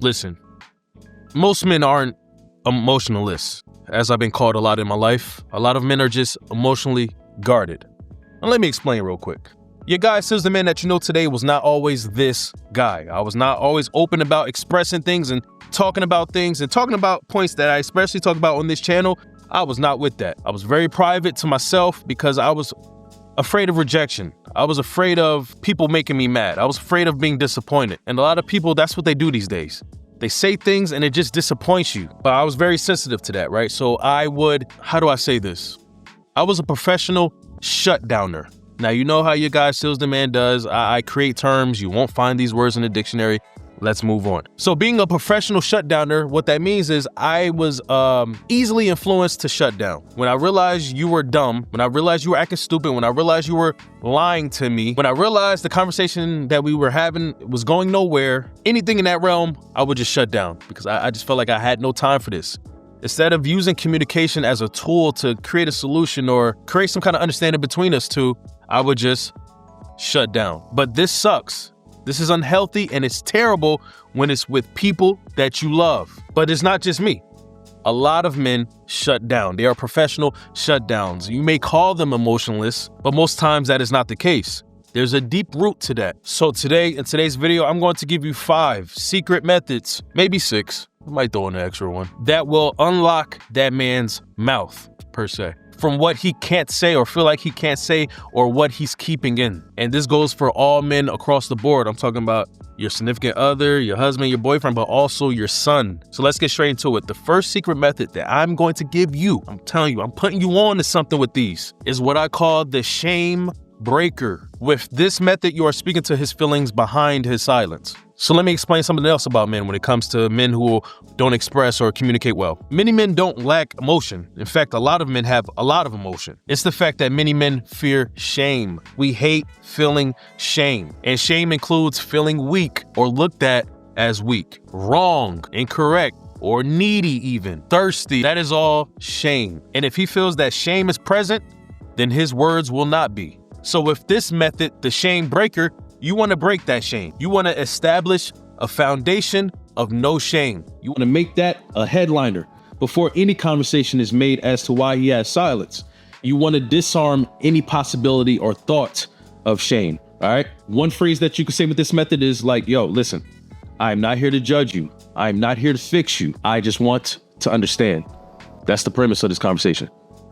Listen, most men aren't emotionalists, as I've been called a lot in my life. A lot of men are just emotionally guarded. And let me explain real quick. Your guy Sealz, the man that you know today, was not always this guy. I was not always open about expressing things and talking about points that I especially talk about on this channel. I was not with that. I was very private to myself because I was afraid of rejection. I was afraid of people making me mad. I was afraid of being disappointed. And a lot of people, that's what they do these days. They say things and it just disappoints you. But I was very sensitive to that, right? So I would, how do I say this? I was a professional shutdowner. Now, you know how your guy Sealz the man does. I create terms. You won't find these words in the dictionary. Let's move on. So being a professional shutdowner, what that means is I was easily influenced to shut down. When I realized you were dumb, when I realized you were acting stupid, when I realized you were lying to me, when I realized the conversation that we were having was going nowhere, anything in that realm, I would just shut down because I just felt like I had no time for this. Instead of using communication as a tool to create a solution or create some kind of understanding between us two, I would just shut down. But this sucks. This is unhealthy and it's terrible when it's with people that you love. But it's not just me. A lot of men shut down. They are professional shutdowns. You may call them emotionless, but most times that is not the case. There's a deep root to that. So today, in today's video, I'm going to give you 5 secret methods, maybe 6, I might throw in an extra one, that will unlock that man's mouth, per se, from what he can't say or feel like he can't say or what he's keeping in. And this goes for all men across the board. I'm talking about your significant other, your husband, your boyfriend, but also your son. So let's get straight into it. The first secret method that I'm going to give you, I'm telling you, I'm putting you on to something with these, is what I call the shame breaker. With this method, you are speaking to his feelings behind his silence. So let me explain something else about men when it comes to men who don't express or communicate well. Many men don't lack emotion. In fact, a lot of men have a lot of emotion. It's the fact that many men fear shame. We hate feeling shame. And shame includes feeling weak or looked at as weak, wrong, incorrect, or needy even, thirsty. That is all shame. And if he feels that shame is present, then his words will not be. So with this method, the shame breaker, you want to break that shame. You want to establish a foundation of no shame. You want to make that a headliner before any conversation is made as to why he has silence. You want to disarm any possibility or thought of shame. All right. One phrase that you can say with this method is like, yo, listen, I'm not here to judge you. I'm not here to fix you. I just want to understand. That's the premise of this conversation.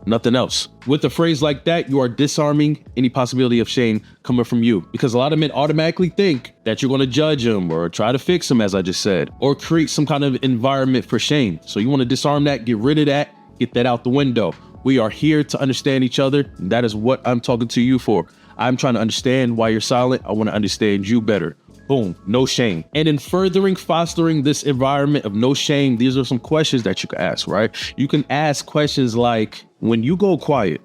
Nothing else. With a phrase like that, you are disarming any possibility of shame coming from you, because a lot of men automatically think that you're going to judge them or try to fix them, as I just said, or create some kind of environment for shame. So you want to disarm that, get rid of that, get that out the window. We are here to understand each other. And that is what I'm talking to you for. I'm trying to understand why you're silent. I want to understand you better. Boom, no shame. And in fostering this environment of no shame, these are some questions that you can ask, right? You can ask questions like, when you go quiet,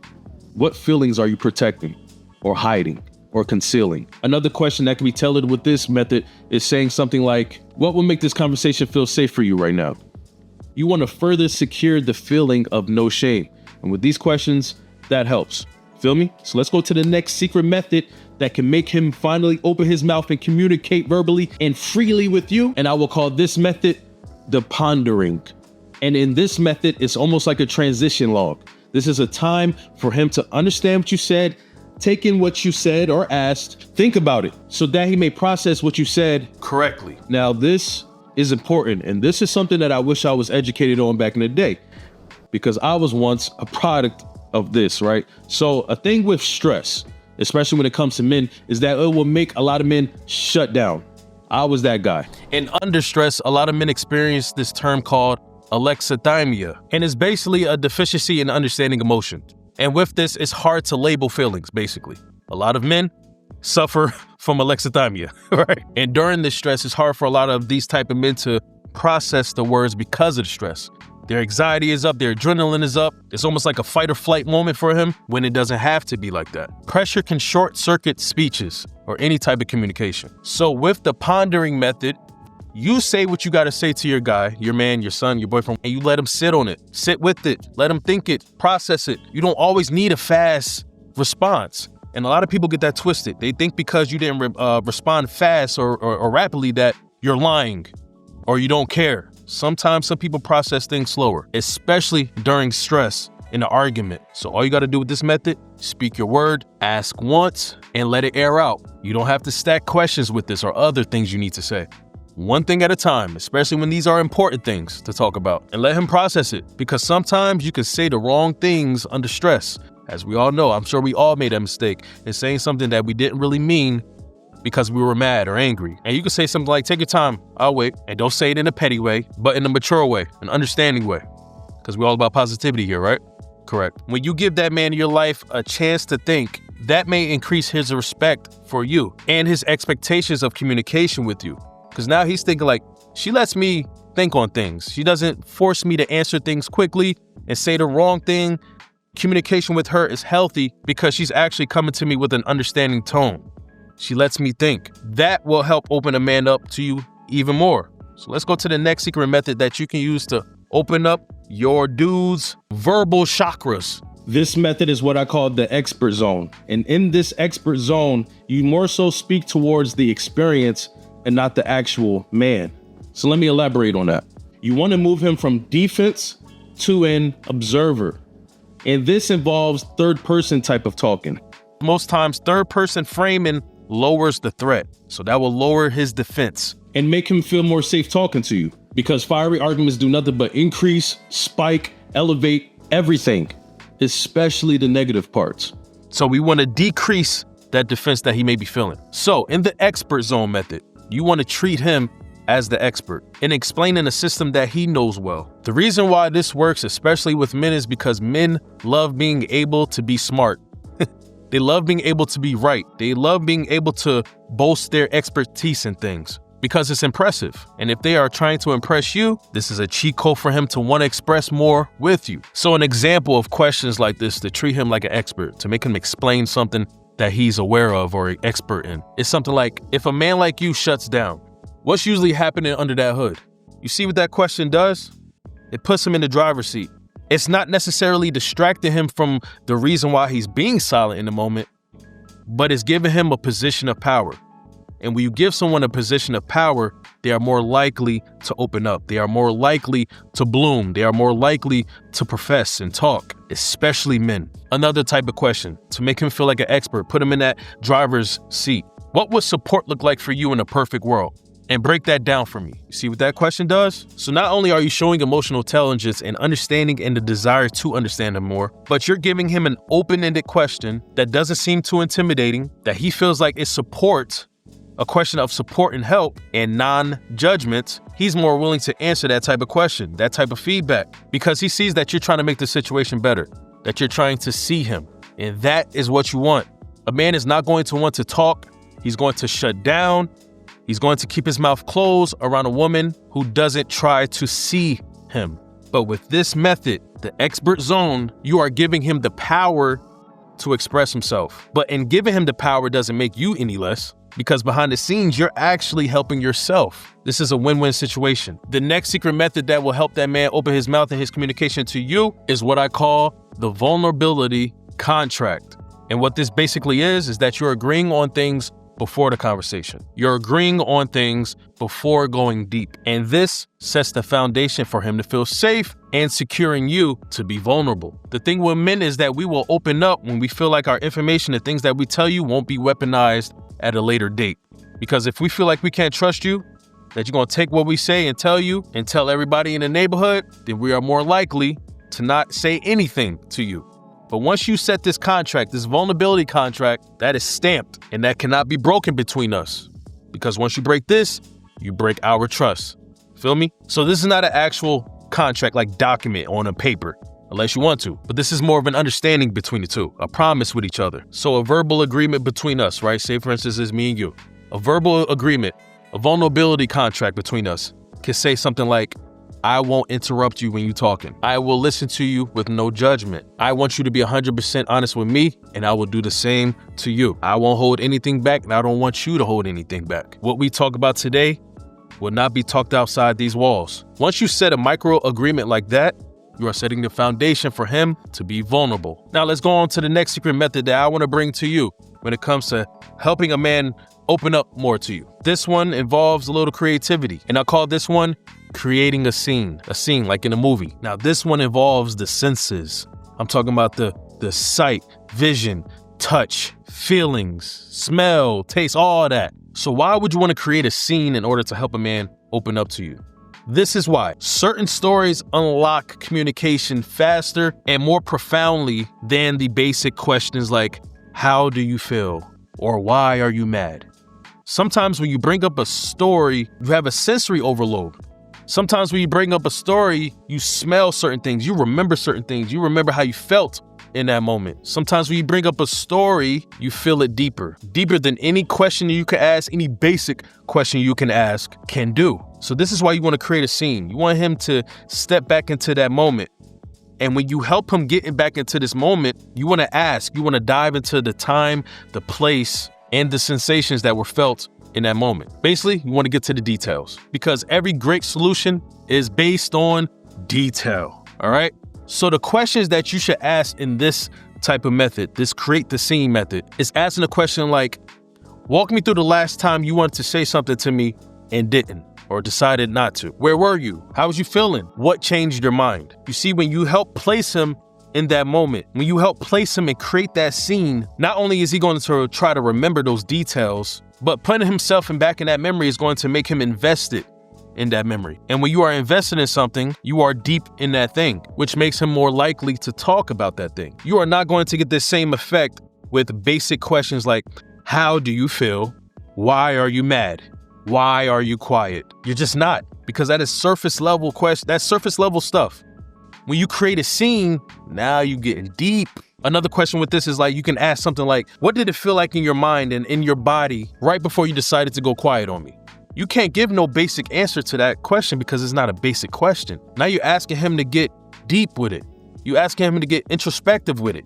what feelings are you protecting or hiding or concealing? Another question that can be tailored with this method is saying something like, what will make this conversation feel safe for you right now? You want to further secure the feeling of no shame. And with these questions, that helps. Feel me? So let's go to the next secret method that can make him finally open his mouth and communicate verbally and freely with you. And I will call this method the pondering. And in this method, it's almost like a transition log. This is a time for him to understand what you said, take in what you said or asked, think about it so that he may process what you said correctly. Now, this is important. And this is something that I wish I was educated on back in the day, because I was once a product of this, right? So a thing with stress, especially when it comes to men, is that it will make a lot of men shut down. I was that guy. And under stress, a lot of men experience this term called alexithymia, and it's basically a deficiency in understanding emotion. And with this, it's hard to label feelings, basically. A lot of men suffer from alexithymia, right? And during this stress, it's hard for a lot of these type of men to process the words because of the stress. Their anxiety is up, their adrenaline is up. It's almost like a fight or flight moment for him when it doesn't have to be like that. Pressure can short circuit speeches or any type of communication. So with the pondering method, you say what you got to say to your guy, your man, your son, your boyfriend, and you let him sit on it, sit with it, let him think it, process it. You don't always need a fast response. And a lot of people get that twisted. They think because you didn't respond fast or rapidly that you're lying or you don't care. Sometimes some people process things slower, especially during stress in an argument. So all you got to do with this method, speak your word, ask once, and let it air out. You don't have to stack questions with this or other things you need to say. One thing at a time, especially when these are important things to talk about, and let him process it, because sometimes you can say the wrong things under stress. As we all know, I'm sure we all made that mistake in saying something that we didn't really mean because we were mad or angry. And you can say something like, take your time, I'll wait. And don't say it in a petty way, but in a mature way, an understanding way. Because we're all about positivity here, right? Correct. When you give that man in your life a chance to think, that may increase his respect for you and his expectations of communication with you. Because now he's thinking like, she lets me think on things. She doesn't force me to answer things quickly and say the wrong thing. Communication with her is healthy because she's actually coming to me with an understanding tone. She lets me think. That will help open a man up to you even more. So let's go to the next secret method that you can use to open up your dude's verbal chakras. This method is what I call the expert zone. And in this expert zone, you more so speak towards the experience and not the actual man. So let me elaborate on that. You want to move him from defense to an observer. And this involves third person type of talking. Most times, third person framing lowers the threat. So that will lower his defense and make him feel more safe talking to you, because fiery arguments do nothing but increase, spike, elevate everything, especially the negative parts. So we want to decrease that defense that he may be feeling. So in the expert zone method, you want to treat him as the expert and explaining a system that he knows well. The reason why this works, especially with men, is because men love being able to be smart. They love being able to be right. They love being able to boast their expertise in things because it's impressive. And if they are trying to impress you, this is a cheat code for him to want to express more with you. So an example of questions like this to treat him like an expert, to make him explain something that he's aware of or an expert in, is something like, if a man like you shuts down, what's usually happening under that hood? You see what that question does? It puts him in the driver's seat. It's not necessarily distracting him from the reason why he's being silent in the moment, but it's giving him a position of power. And when you give someone a position of power, they are more likely to open up. They are more likely to bloom. They are more likely to profess and talk, especially men. Another type of question to make him feel like an expert, put him in that driver's seat. What would support look like for you in a perfect world? And break that down for me. You see what that question does? So not only are you showing emotional intelligence and understanding and the desire to understand him more, but you're giving him an open-ended question that doesn't seem too intimidating, that he feels like it supports a question of support and help and non-judgment. He's more willing to answer that type of question, that type of feedback, because he sees that you're trying to make the situation better, that you're trying to see him. And that is what you want. A man is not going to want to talk. He's going to shut down. He's going to keep his mouth closed around a woman who doesn't try to see him. But with this method, the expert zone, you are giving him the power to express himself. But in giving him the power doesn't make you any less, because behind the scenes, you're actually helping yourself. This is a win-win situation. The next secret method that will help that man open his mouth and his communication to you is what I call the vulnerability contract. And what this basically is that you're agreeing on things before the conversation. You're agreeing on things before going deep. And this sets the foundation for him to feel safe and securing you to be vulnerable. The thing with men is that we will open up when we feel like our information, the things that we tell you, won't be weaponized at a later date. Because if we feel like we can't trust you, that you're going to take what we say and tell you and tell everybody in the neighborhood, then we are more likely to not say anything to you. But once you set this contract, this vulnerability contract, that is stamped and that cannot be broken between us. Because once you break this, you break our trust. Feel me? So this is not an actual contract like document on a paper, unless you want to. But this is more of an understanding between the two, a promise with each other. So a verbal agreement between us, right? Say, for instance, it's me and you. A verbal agreement, a vulnerability contract between us can say something like, I won't interrupt you when you're talking. I will listen to you with no judgment. I want you to be 100% honest with me, and I will do the same to you. I won't hold anything back, and I don't want you to hold anything back. What we talk about today will not be talked outside these walls. Once you set a micro agreement like that, you are setting the foundation for him to be vulnerable. Now let's go on to the next secret method that I want to bring to you when it comes to helping a man open up more to you. This one involves a little creativity, and I call this one creating a scene like in a movie. Now, this one involves the senses. I'm talking about the sight, vision, touch, feelings, smell, taste, all that. So why would you want to create a scene in order to help a man open up to you? This is why certain stories unlock communication faster and more profoundly than the basic questions like, how do you feel? Or why are you mad? Sometimes when you bring up a story, you have a sensory overload. Sometimes when you bring up a story, you smell certain things, you remember certain things, you remember how you felt in that moment. Sometimes when you bring up a story, you feel it deeper than any question you can ask, any basic question you can ask can do. So this is why you want to create a scene. You want him to step back into that moment. And when you help him get back into this moment, you want to dive into the time, the place, and the sensations that were felt in that moment. Basically, you want to get to the details because every great solution is based on detail. All right. So the questions that you should ask in this type of method, this create the scene method, is asking a question like, walk me through the last time you wanted to say something to me and didn't, or decided not to. Where were you? How was you feeling? What changed your mind? You see, when you help place him in that moment, when you help place him and create that scene, not only is he going to try to remember those details, but putting himself back in that memory is going to make him invested in that memory. And when you are invested in something, you are deep in that thing, which makes him more likely to talk about that thing. You are not going to get the same effect with basic questions like, how do you feel? Why are you mad? Why are you quiet? You're just not, because that is surface level question. That's surface level stuff. When you create a scene, now you're getting deep. Another question with this is like, you can ask something like, what did it feel like in your mind and in your body right before you decided to go quiet on me? You can't give no basic answer to that question because it's not a basic question. Now you're asking him to get deep with it. You're asking him to get introspective with it.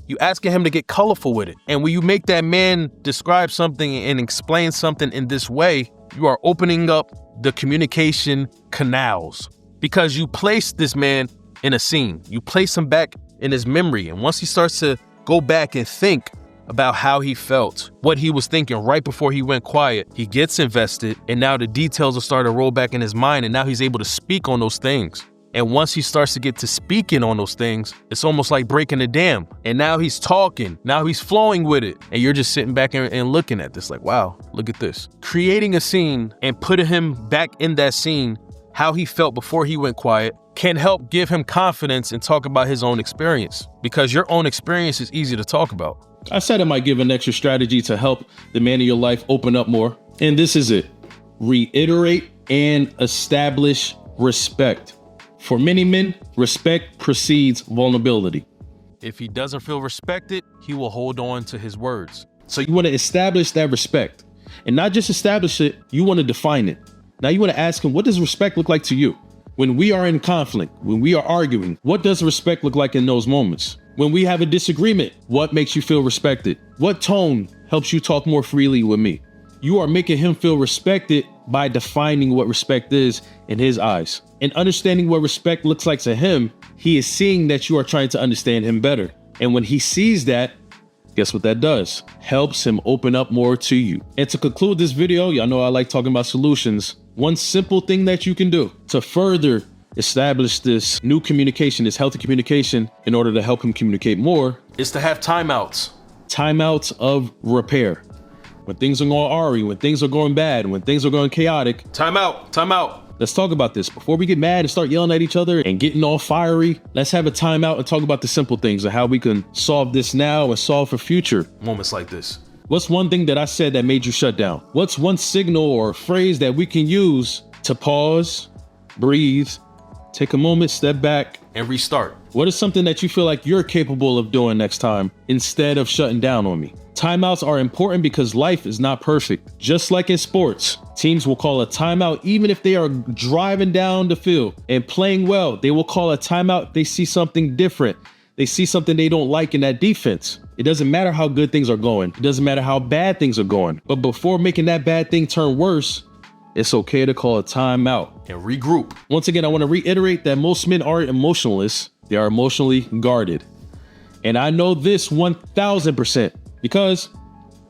You're asking him to get colorful with it. And when you make that man describe something and explain something in this way, you are opening up the communication canals because you place this man in a scene. You place him back in his memory. And once he starts to go back and think about how he felt, what he was thinking right before he went quiet, he gets invested, and now the details are starting to roll back in his mind, and now he's able to speak on those things. And once he starts to get to speaking on those things, it's almost like breaking a dam. And now he's talking, now he's flowing with it. And you're just sitting back and looking at this like, wow, look at this. Creating a scene and putting him back in that scene, how he felt before he went quiet, can help give him confidence and talk about his own experience, because your own experience is easy to talk about. I said I might give an extra strategy to help the man in your life open up more. And this is it. Reiterate and establish respect. For many men, respect precedes vulnerability. If he doesn't feel respected, he will hold on to his words. So you want to establish that respect, and not just establish it, you want to define it. Now you want to ask him, what does respect look like to you? When we are in conflict, when we are arguing, what does respect look like in those moments? When we have a disagreement, what makes you feel respected? What tone helps you talk more freely with me? You are making him feel respected by defining what respect is in his eyes. And understanding what respect looks like to him, he is seeing that you are trying to understand him better. And when he sees that, guess what that does? Helps him open up more to you. And to conclude this video, y'all know I like talking about solutions. One simple thing that you can do to further establish this new communication, this healthy communication, in order to help him communicate more, is to have timeouts. Timeouts of repair. When things are going awry, when things are going bad, when things are going chaotic, timeout, timeout. Let's talk about this. Before we get mad and start yelling at each other and getting all fiery, let's have a timeout and talk about the simple things and how we can solve this now and solve for future moments like this. What's one thing that I said that made you shut down? What's one signal or phrase that we can use to pause, breathe, take a moment, step back, and restart? What is something that you feel like you're capable of doing next time instead of shutting down on me? Timeouts are important because life is not perfect. Just like in sports, teams will call a timeout even if they are driving down the field and playing well. They will call a timeout if they see something different. They see something they don't like in that defense. It doesn't matter how good things are going. It doesn't matter how bad things are going. But before making that bad thing turn worse, it's okay to call a timeout and regroup. Once again, I want to reiterate that most men aren't emotionless. They are emotionally guarded. And I know this 1000% because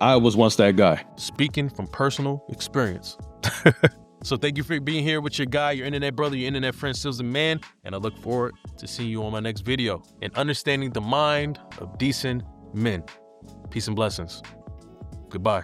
I was once that guy. Speaking from personal experience. So thank you for being here with your guy, your internet brother, your internet friend, Sealz the Man. And I look forward to seeing you on my next video and understanding the mind of decent men. Peace and blessings. Goodbye.